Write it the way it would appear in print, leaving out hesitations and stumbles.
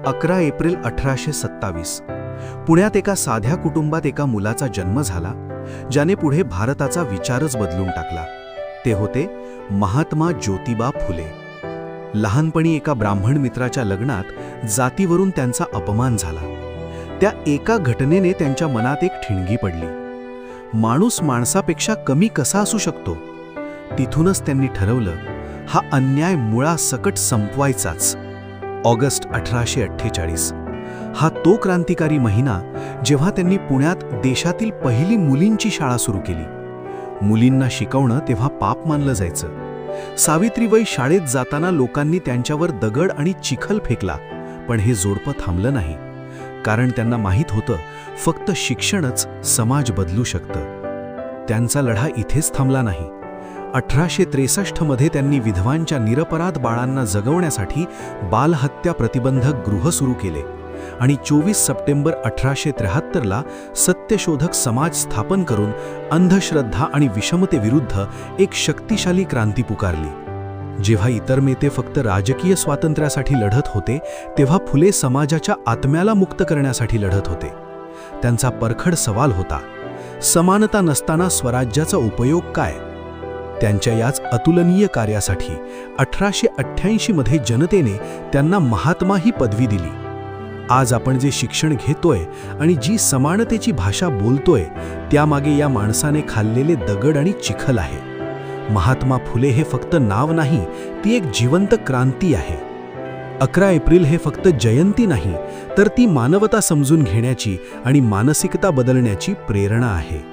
11 April 1827 पुण्यात एका साध्या कुटुंबात एका मुलाचा जन्म झाला, ज्याने पुढे भारताचा विचारच बदलून टाकला. ते होते महात्मा ज्योतिबा फुले. लहानपणी एका ब्राह्मण मित्राच्या लग्नात जातीवरून त्यांचा अपमान झाला. त्या एका घटनेने त्यांच्या मनात एक ठिणगी पडली. माणूस माणसापेक्षा कमी कसा असू शकतो? तिथूनच त्यांनी ठरवलं, हा अन्याय मुळासकट संपवायचाच. ऑगस्ट 1848 हा तो क्रांतिकारी महिना जेव्हा त्यांनी पुण्यात देशातील पहिली मुलींची शाळा सुरू केली. मुलींना शिकवणं तेव्हा पाप मानलं जायचं. सावित्रीबाई शाळेत जाताना लोकांनी त्यांच्यावर दगड आणि चिखल फेकला, पण हे जोडपं थांबलं नाही. कारण त्यांना माहीत होतं, फक्त शिक्षणच समाज बदलू शकतं. त्यांचा लढा इथेच थांबला नाही. 1863 मध्ये त्यांनी विधवांच्या निरपराध बाळांना जगवण्यासाठी बालहत्या प्रतिबंधक गृह सुरू केले आणि 24 सप्टेंबर 1873ला सत्यशोधक समाज स्थापन करून अंधश्रद्धा आणि विषमतेविरुद्ध एक शक्तिशाली क्रांती पुकारली. जेव्हा इतर नेते फक्त राजकीय स्वातंत्र्यासाठी लढत होते, तेव्हा फुले समाजाच्या आत्म्याला मुक्त करण्यासाठी लढत होते. त्यांचा परखड सवाल होता, समानता नसताना स्वराज्याचा उपयोग काय? त्यांच्या याच अतुलनीय कार्यासाठी 1888 मध्ये जनतेने त्यांना महात्मा ही पदवी दिली. आज आपण जे शिक्षण घेतोय आणि जी समानतेची भाषा बोलतोय, त्यामागे या माणसाने खाल्लेले दगड आणि चिखल आहे. महात्मा फुले हे फक्त नाव नाही, ती एक जिवंत क्रांती आहे. 11 एप्रिल हे फक्त जयंती नाही, तर ती मानवता समजून घेण्याची आणि मानसिकता बदलण्याची प्रेरणा आहे.